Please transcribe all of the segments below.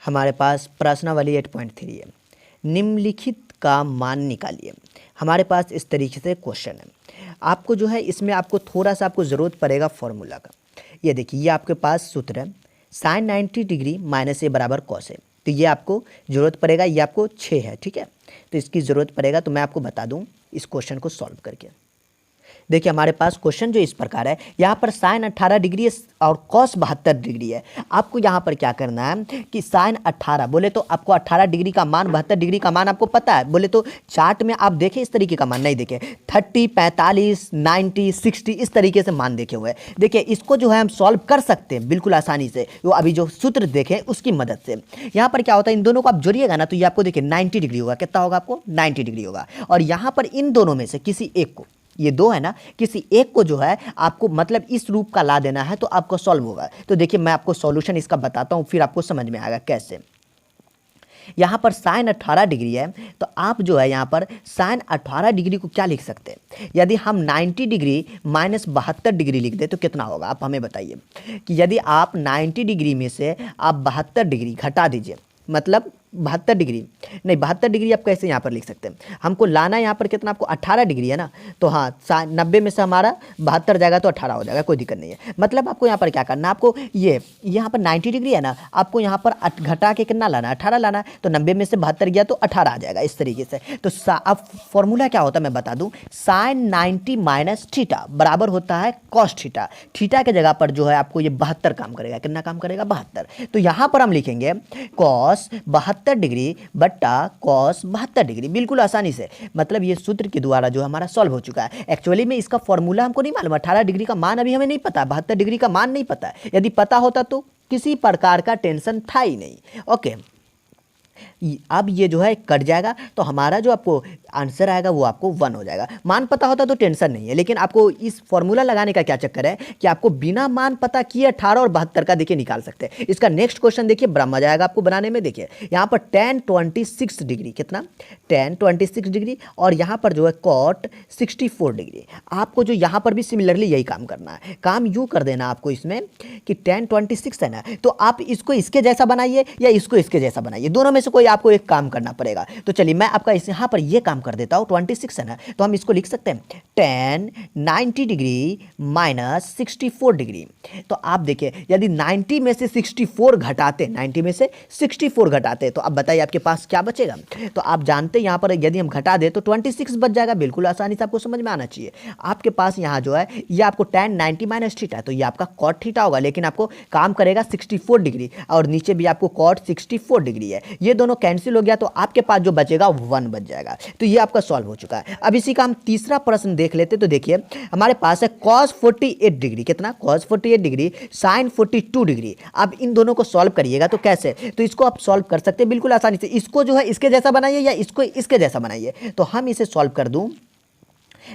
हमारे पास प्रश्नावली 8.3 है। निम्नलिखित का मान निकालिए। हमारे पास इस तरीके से क्वेश्चन है। आपको जो है इसमें आपको थोड़ा सा आपको ज़रूरत पड़ेगा फॉर्मूला का। ये देखिए, ये आपके पास सूत्र है sin 90 डिग्री माइनस ए बराबर कॉस है। तो ये आपको ज़रूरत पड़ेगा, ये आपको 6 है, ठीक है। तो इसकी ज़रूरत पड़ेगा, तो मैं आपको बता दूँ इस क्वेश्चन को सॉल्व करके। देखिए हमारे पास क्वेश्चन जो इस प्रकार है, यहाँ पर साइन 18 डिग्री है और कॉस 72 डिग्री है। आपको यहाँ पर क्या करना है कि साइन 18 बोले तो आपको 18 डिग्री का मान 72 डिग्री का मान आपको पता है। बोले तो चार्ट में आप देखें इस तरीके का मान नहीं देखें, 30, 45, 90, 60 इस तरीके से मान देखे हुए हैं। देखिए इसको जो है हम सॉल्व कर सकते हैं बिल्कुल आसानी से, वो अभी जो सूत्र देखें उसकी मदद से। यहाँ पर क्या होता है, इन दोनों को आप जोड़िएगा ना तो ये आपको देखिए 90 डिग्री होगा। कितना होगा आपको? 90 डिग्री होगा। और यहाँ पर इन दोनों में से किसी एक को, ये दो है ना, किसी एक को जो है आपको मतलब इस रूप का ला देना है तो आपको सॉल्व होगा। तो देखिए मैं आपको सॉल्यूशन इसका बताता हूँ, फिर आपको समझ में आएगा कैसे। यहाँ पर साइन 18 डिग्री है, तो आप जो है यहाँ पर साइन 18 डिग्री को क्या लिख सकते हैं? यदि हम 90 डिग्री माइनस 72 डिग्री लिख दें तो कितना होगा? आप हमें बताइए कि यदि आप 90 डिग्री में से आप 72 डिग्री घटा दीजिए, मतलब 72 डिग्री नहीं, 72 डिग्री आप कैसे यहाँ पर लिख सकते हैं? हमको लाना यहाँ पर कितना? आपको 18 डिग्री है ना, तो हाँ 90 में से हमारा 72 जाएगा तो 18 हो जाएगा, कोई दिक्कत नहीं है। मतलब आपको यहाँ पर क्या करना है, आपको ये यहाँ पर 90 डिग्री है ना, आपको यहाँ पर घटा के कितना लाना है? 18 लाना है। तो 90 में से 72 गया तो 18 आ जाएगा इस तरीके से। तो अब फॉर्मूला क्या होता है मैं बता दूँ, साइन 90 माइनस थीटा बराबर होता है कॉस थीटा। थीटा के जगह पर जो है आपको ये 72 काम करेगा। कितना काम करेगा? 72। तो यहाँ पर हम लिखेंगे कॉस 72 डिग्री बट्टा कॉस 72 डिग्री, बिल्कुल आसानी से। मतलब ये सूत्र के द्वारा जो हमारा सॉल्व हो चुका है। एक्चुअली में इसका फॉर्मूला हमको नहीं मालूम, 18 डिग्री का मान अभी हमें नहीं पता, 72 डिग्री का मान नहीं पता। यदि पता होता तो किसी प्रकार का टेंशन था ही नहीं। ओके, अब ये जो है कट जाएगा तो हमारा जो आपको आंसर आएगा वो आपको 1 हो जाएगा। मान पता होता तो टेंशन नहीं है, लेकिन आपको इस फॉर्मूला लगाने का क्या चक्कर है कि आपको बिना मान पता किए 18 और 72 का देखिए निकाल सकते हैं। इसका नेक्स्ट क्वेश्चन देखिए, बड़ा मजा आएगा आपको बनाने में। देखिए यहाँ पर tan 26 डिग्री, कितना? tan 26 डिग्री, और यहाँ पर जो है cot 64 डिग्री। आपको जो यहाँ पर भी सिमिलरली यही काम करना है। काम यूँ कर देना आपको इसमें कि tan 26 है ना, तो आप इसको इसके जैसा बनाइए या इसको इसके जैसा बनाइए, दोनों में से कोई आपको एक काम करना पड़ेगा। तो चलिए मैं आपका इस यहाँ पर ये काम कर देता हूँ। 26 है ना, तो हम इसको लिख सकते हैं tan 90 डिग्री माइनस 64 डिग्री। तो आप देखिए यदि 90 में से 64 घटाते, 90 में से 64 घटाते तो अब बताइए आपके पास क्या बचेगा? तो आप जानते हैं यहाँ पर यदि हम घटा दे तो 26 बच जाएगा। बिल्कुल आसानी से आपको समझ में आना चाहिए। आपके पास यहाँ जो है ये आपको tan 90 माइनस थीटा, तो ये आपका कॉट थीटा होगा, लेकिन आपको काम करेगा 64 डिग्री, और नीचे भी आपको कॉट 64 डिग्री है। ये दोनों कैंसिल हो गया तो आपके पास जो बचेगा 1 बच जाएगा। तो ये आपका सॉल्व हो चुका है। अब इसी का हम तीसरा प्रश्न देख लेते। तो देखिए हमारे पास है cos 48 डिग्री, कितना? cos 48 degree sin 42 degree. अब इन दोनों को सॉल्व करिएगा तो कैसे? तो इसको आप सॉल्व कर सकते हैं बिल्कुल आसानी से। इसको जो है इसके जैसा बनाइए या इसको इसके जैसा बनाइए। तो हम इसे सॉल्व कर दूं।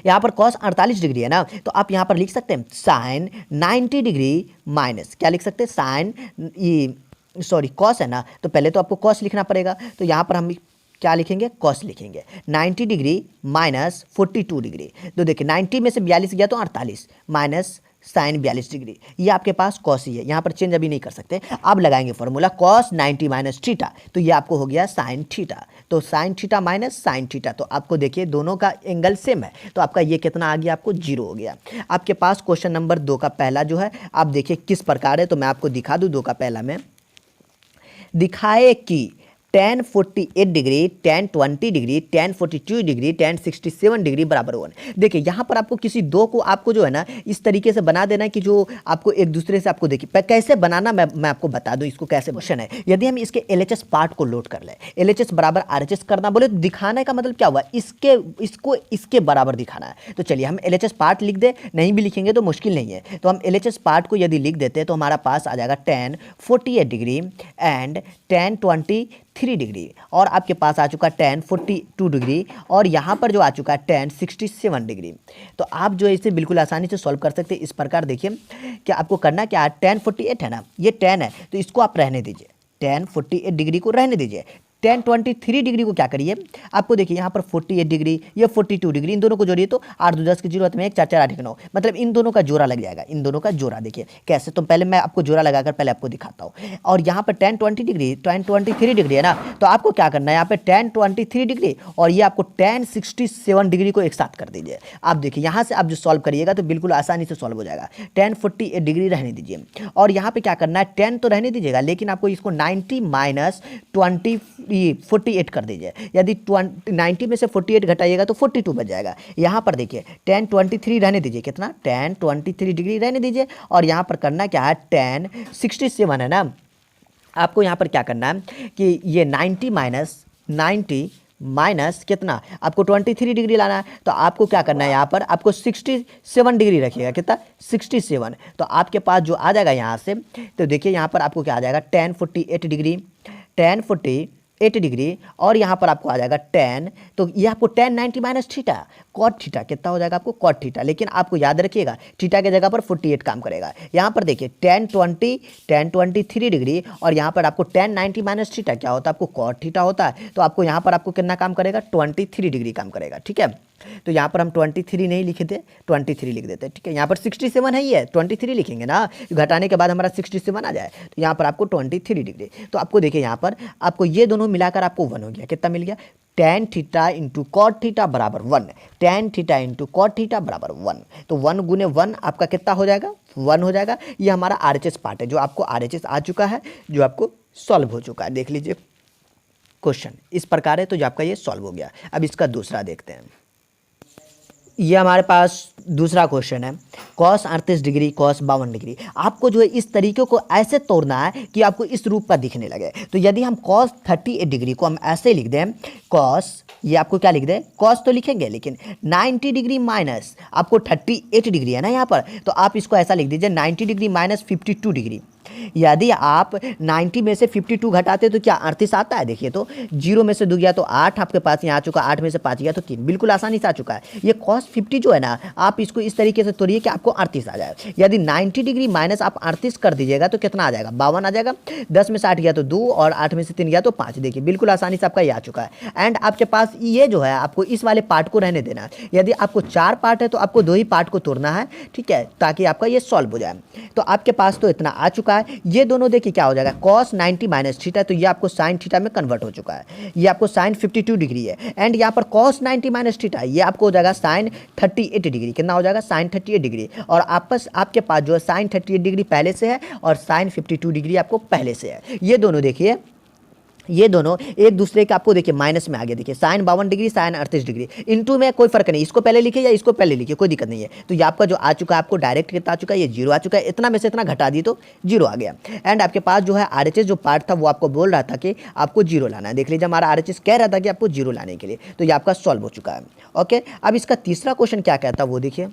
यहाँ पर cos 48 डिग्री है ना, तो आप यहाँ पर लिख सकते हैं sin 90 डिग्री माइनस, क्या लिख सकते हैं? cos है ना, तो पहले तो आपको cos लिखना पड़ेगा। तो यहाँ पर हम क्या लिखेंगे? cos लिखेंगे। 90 डिग्री माइनस 42 डिग्री। तो देखिए 90 में से 42 गया तो 48 माइनस साइन 42 डिग्री, ये आपके पास cos ही है। यहाँ पर चेंज अभी नहीं कर सकते। अब लगाएंगे फॉर्मूला cos 90 माइनस थीटा, तो ये आपको हो गया साइन थीटा। तो sine theta minus sine theta, तो आपको देखिए दोनों का एंगल सेम है, तो आपका ये कितना आ गया? आपको 0 हो गया। आपके पास क्वेश्चन नंबर 2 का पहला जो है, आप देखिए किस प्रकार है। तो मैं आपको दिखा दूँ 2 का पहला में, दिखाए कि tan 48 degree, tan 20 degree, tan 42 degree, tan 67 degree बराबर 1। देखिए यहाँ पर आपको किसी दो को आपको जो है ना इस तरीके से बना देना है कि जो आपको एक दूसरे से आपको देखिए कैसे बनाना मैं आपको बता दूं इसको कैसे। क्वेश्चन है, यदि हम इसके LHS पार्ट को लोड कर ले, LHS बराबर RHS करना बोले तो दिखाने का मतलब क्या हुआ? इसको इसके बराबर दिखाना है। तो चलिए हम LHS पार्ट लिख दे, नहीं भी लिखेंगे तो मुश्किल नहीं है। तो हम LHS पार्ट को यदि लिख देते तो हमारा पास आ जाएगा tan 48 degree and tan 23 degree, और आपके पास आ चुका tan 42 डिग्री, और यहाँ पर जो आ चुका है tan 67 डिग्री। तो आप जो है इसे बिल्कुल आसानी से सॉल्व कर सकते हैं इस प्रकार। देखिए कि आपको करना क्या है, tan 48 है ना, ये tan है तो इसको आप रहने दीजिए, tan 48 डिग्री को रहने दीजिए। tan 23 डिग्री को क्या करिए, आपको देखिए यहाँ पर 48 डिग्री, ये 42 डिग्री, इन दोनों को जोड़िए तो 8 2 10 की 0 में 1 4 4 8 9, मतलब इन दोनों का जोड़ा लग जाएगा, इन दोनों का जोड़ा। देखिए कैसे, तो पहले मैं आपको जोड़ा लगाकर पहले आपको दिखाता हूँ। और यहाँ पर tan 23 डिग्री है ना, तो आपको क्या करना है, यहाँ पे tan 23 डिग्री और ये आपको tan 67 डिग्री को एक साथ कर दीजिए। आप देखिए यहाँ से आप जो सॉल्व करिएगा तो बिल्कुल आसानी से सॉल्व हो जाएगा। tan 48 डिग्री रहने दीजिए और यहाँ पे क्या करना है, 10 तो रहने दीजिएगा, लेकिन आपको इसको 90 माइनस 48 कर दीजिए। यदि 90 में से 48 घटाइएगा तो 42 बच जाएगा। यहाँ पर देखिए tan 23 रहने दीजिए, कितना tan 23 डिग्री रहने दीजिए और यहाँ पर करना क्या है, tan 67 है ना, आपको यहाँ पर क्या करना है कि ये 90 माइनस कितना, आपको 23 डिग्री लाना है, तो आपको क्या करना है, यहाँ पर आपको 67 डिग्री रखिएगा, कितना 67, तो आपके पास जो आ जाएगा यहाँ से, तो देखिए यहाँ पर आपको क्या आ जाएगा, tan 48 डिग्री, tan 48 डिग्री और यहाँ पर आपको आ जाएगा tan, तो ये आपको tan 90 minus theta cot theta कितना हो जाएगा, आपको कॉट थीटा, लेकिन आपको याद रखिएगा थीटा के जगह पर 48 काम करेगा। यहाँ पर देखिए tan 23 डिग्री और यहाँ पर आपको tan 90 माइनस थीटा क्या होता है, आपको कॉट थीटा होता है, तो आपको यहाँ पर आपको कितना काम करेगा, 23 डिग्री काम करेगा। ठीक है, तो यहाँ पर हम 23 नहीं लिखे थे, 23 लिख देते हैं। ठीक है, यहाँ पर 67 है, ये 23 लिखेंगे ना, घटाने के बाद हमारा 67 आ जाए, तो यहाँ पर आपको 23 डिग्री, तो आपको देखिए यहाँ पर आपको ये दोनों मिलाकर आपको 1 हो गया, कितना मिल गया, tan theta into cot theta बराबर 1, tan theta into cot theta बराबर 1, तो 1 गुने 1 आपका कितना हो जाएगा, 1 हो जाएगा। ये हमारा RHS पार्ट है, जो आपको RHS आ चुका है, जो आपको सॉल्व हो चुका है। देख लीजिए क्वेश्चन इस प्रकार है, तो जो आपका ये सॉल्व हो गया। अब इसका दूसरा देखते हैं। ये हमारे पास दूसरा क्वेश्चन है, cos 38 डिग्री cos 52 डिग्री। आपको जो है इस तरीके को ऐसे तोड़ना है कि आपको इस रूप का दिखने लगे। तो यदि हम cos 38 डिग्री को हम ऐसे लिख दें, cos, ये आपको क्या लिख दें, cos तो लिखेंगे, लेकिन 90 डिग्री माइनस आपको 38 डिग्री है ना यहाँ पर, तो आप इसको ऐसा लिख दीजिए 90 डिग्री माइनस 52 डिग्री। यदि आप 90 में से 52 घटाते तो क्या 38 आता है, देखिए तो 0 में से 2 गया तो 8 आपके पास यहाँ आ चुका, 8 में से 5 गया तो 3, बिल्कुल आसानी से आ चुका है। ये cos 50 जो है ना, आप इसको इस तरीके से तोड़िए कि आपको 38 आ जाए। यदि 90 डिग्री माइनस आप 38 कर दीजिएगा तो कितना आ जाएगा, 52 आ जाएगा। 10 में से 8 गया तो 2 और 8 में से 3 गया तो 5, देखिए बिल्कुल आसानी से आपका ये आ चुका है। एंड आपके पास ये जो है आपको इस वाले पार्ट को रहने देना है। यदि आपको 4 पार्ट है तो आपको 2 ही पार्ट को तोड़ना है, ठीक है, ताकि आपका ये सॉल्व हो जाए। तो आपके पास तो इतना आ चुका है। ये दोनों देखिए क्या हो जाएगा, cos 90 माइनस थीटा, तो ये आपको sin थीटा में कन्वर्ट हो चुका है। ये आपको sin 52 डिग्री है। एंड यहाँ पर cos 90 माइनस थीटा, ये आपको हो जाएगा sin 38 डिग्री। कितना हो जाएगा, sin 38 डिग्री। और आपके पास जो है sin 38 डिग्री पहले से है और sin 52 डिग्री आपको पहले से है। ये दोनों देखिए, ये दोनों एक दूसरे के आपको देखिए माइनस में आ गया। देखिए sin 52 degree sin 38 degree, into में कोई फर्क नहीं, इसको पहले लिखिए या इसको पहले लिखिए, कोई दिक्कत नहीं है। तो ये आपका जो आ चुका है, आपको डायरेक्ट कितना आ चुका है, ये 0 आ चुका है। इतना में से इतना घटा दिए तो 0 आ गया। एंड आपके पास जो है RHS जो पार्ट था वो आपको बोल रहा था कि आपको 0 लाना है। देख लीजिए हमारा RHS कह रहा था कि आपको 0 लाने के लिए, तो ये आपका सॉल्व हो चुका है। ओके, अब इसका तीसरा क्वेश्चन क्या कहता है वो देखिए।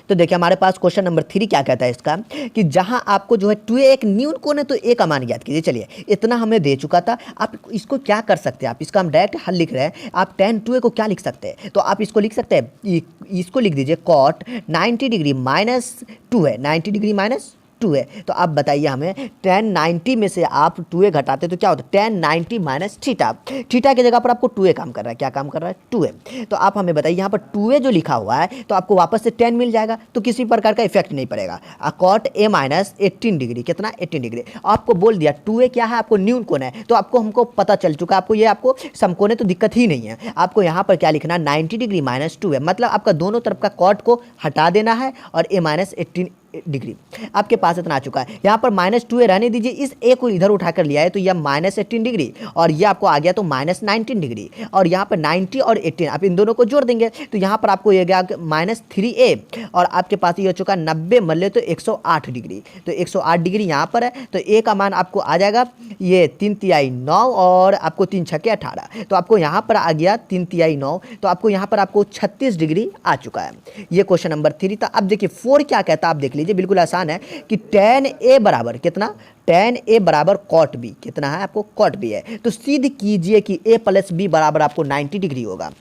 तो देखिए हमारे पास क्वेश्चन नंबर 3 क्या कहता है इसका, कि जहां आपको जो है 2a एक न्यून कोण है तो a का मान ज्ञात कीजिए। चलिए इतना हमें दे चुका था, आप इसको क्या कर सकते हैं, आप इसका हम डायरेक्ट हल लिख रहे हैं। आप tan 2a को क्या लिख सकते हैं, तो आप इसको लिख सकते हैं, इसको लिख दीजिए cot 90 degree minus 2a, 90 degree minus 2a। तो आप बताइए हमें tan 90 में से आप 2a घटाते तो क्या होता है, tan 90 माइनस थीटा, थीटा की जगह पर आपको 2a काम कर रहा है, क्या काम कर रहा है, 2a। तो आप हमें बताइए यहाँ पर 2a जो लिखा हुआ है तो आपको वापस से 10 मिल जाएगा, तो किसी प्रकार का इफेक्ट नहीं पड़ेगा। cot a माइनस 18 डिग्री, कितना 18 डिग्री। आपको बोल दिया 2a क्या है, आपको न्यून कोण है, तो आपको हमको पता चल चुका है, आपको ये आपको समकोण है तो दिक्कत ही नहीं है। आपको यहाँ पर क्या लिखना है, 90 डिग्री माइनस 2a, मतलब आपका दोनों तरफ का cot को हटा देना है और a माइनस 18 डिग्री आपके पास इतना आ चुका है। यहाँ पर माइनस 2a रहने दीजिए, इस a को इधर उठाकर लिया है तो यह माइनस 18 डिग्री और ये आपको आ गया तो माइनस 19 डिग्री। और यहाँ पर 90 और 18 आप इन दोनों को जोड़ देंगे तो यहाँ पर आपको ये गया माइनस 3a और आपके पास ये हो चुका 90 मल्ले तो 108 डिग्री। तो 108 डिग्री यहाँ पर है, तो a का मान आपको आ जाएगा ये 3 तिहाई 9 और आपको 3 छक्के 18, तो आपको यहाँ पर आ गया 3 तिहाई 9, तो आपको यहाँ पर आपको 36 डिग्री आ चुका है। ये क्वेश्चन नंबर 3 था। अब देखिए 4 क्या कहता है, आप देख लीजिए बिल्कुल आसान है कि tan a बराबर कितना, tan a बराबर cot b, कितना है आपको cot b है। तो सिद्ध कीजिए कि a प्लस बी बराबर आपको 90 डिग्री होगा।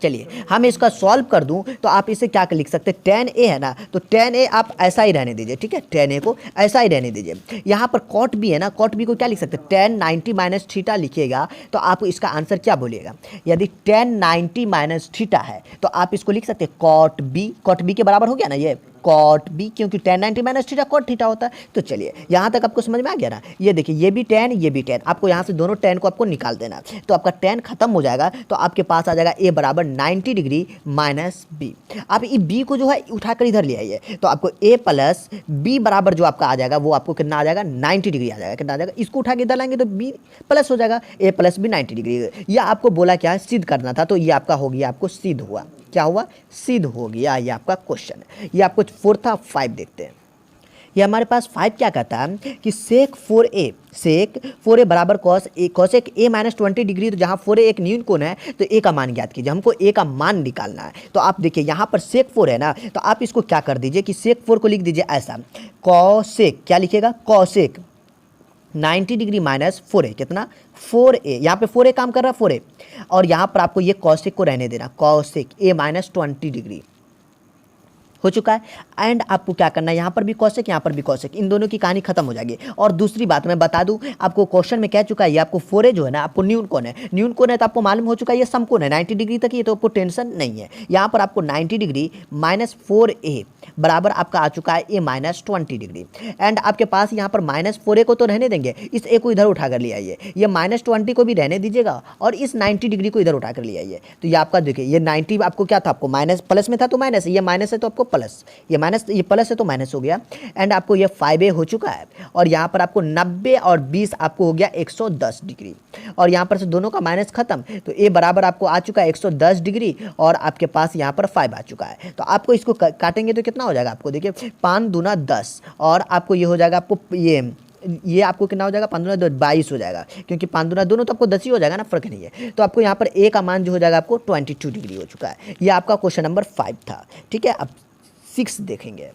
चलिए हम इसका सॉल्व कर दूं तो आप इसे क्या लिख सकते हैं, tan a है ना, तो tan a आप ऐसा ही रहने दीजिए, ठीक है, tan a को ऐसा ही रहने दीजिए। यहाँ पर cot b है ना, cot b को क्या लिख सकते हैं, tan 90 माइनस थीटा लिखिएगा तो आप इसका आंसर क्या बोलिएगा। यदि tan 90 माइनस थीटा है तो आप इसको लिख सकते हैं cot b के बराबर हो गया ना ये cot b, क्योंकि tan 90 minus theta cot theta होता है। तो चलिए यहाँ तक आपको समझ में आ गया ना। ये देखिए ये भी tan ये भी tan, आपको यहाँ से दोनों tan को आपको निकाल देना, तो आपका tan खत्म हो जाएगा तो आपके पास आ जाएगा a बराबर 90 डिग्री माइनस बी। आप ये b को जो है उठाकर इधर ले आइए तो आपको a प्लस b बराबर जो आपका आ जाएगा वो आपको कितना आ जाएगा 90 डिग्री आ जाएगा। कितना आ जाएगा, इसको उठा के इधर लाएंगे तो b प्लस हो जाएगा, a प्लस b 90 डिग्री। ये आपको बोला क्या है, सिद्ध करना था, तो ये आपका हो गया, आपको सिद्ध हुआ। क्या हुआ, सिद्ध हो गया। ये आपका क्वेश्चन है। ये आपको 4 था। 5 देखते हैं। ये हमारे पास 5 क्या कहता है कि सेक 4a बराबर कॉसेक a माइनस 20 डिग्री। तो जहाँ 4a एक न्यून कोण है तो a का मान ज्ञात कीजिए, हमको a का मान निकालना है। तो आप देखिए यहाँ पर सेक 4 है ना, तो आप इसको क्या कर दीजिए कि सेक 4 को लिख दीजिए ऐसा, कॉसेक क्या लिखिएगा, कॉसेक 90 डिग्री माइनस 4a, कितना 4a, यहाँ पे 4a काम कर रहा है 4a, और यहाँ पर आपको ये कॉसेक को रहने देना, कॉसेक a माइनस 20 डिग्री हो चुका है। एंड आपको क्या करना है, यहाँ पर भी कॉसेक यहाँ पर भी कॉसेक, इन दोनों की कहानी खत्म हो जाएगी। और दूसरी बात मैं बता दूं आपको, क्वेश्चन में कह चुका है ये आपको 4a जो है ना आपको न्यून कोण है, न्यून कोण है तो आपको मालूम हो चुका है ये समकोण है 90 डिग्री तक, ये तो आपको टेंशन नहीं है। यहाँ पर आपको 90 डिग्री माइनस 4a बराबर आपका आ चुका है a माइनस 20 डिग्री। एंड आपके पास यहाँ पर माइनस 4a को तो रहने देंगे, इस a को इधर उठा कर ले आइए, ये माइनस 20 को भी रहने दीजिएगा और इस 90 डिग्री को इधर उठा कर ले आइए। तो ये आपका देखिए ये 90 आपको क्या था, आपको माइनस प्लस में था तो माइनस, ये माइनस है तो आपको प्लस, ये माइनस ये प्लस है तो माइनस हो गया। एंड आपको ये 5a हो चुका है और यहाँ पर आपको 90 और 20 आपको हो गया 110 डिग्री, और यहाँ पर से दोनों का माइनस खत्म, तो a बराबर आपको आ चुका है 110 डिग्री और आपके पास यहाँ पर 5 आ चुका है। तो आपको इसको काटेंगे तो कितना हो जाएगा, आपको देखिए 5 दूना 10 और आपको ये हो जाएगा, आपको ये आपको कितना हो जाएगा, 5 दूना 22 हो जाएगा, क्योंकि 5 दूना दोनों तो आपको 10 ही हो जाएगा ना, फर्क नहीं है। तो आपको यहाँ पर a का मान जो हो जाएगा आपको 22 डिग्री हो चुका है। ये आपका क्वेश्चन नंबर 5 था। ठीक है, अब 6 देखेंगे।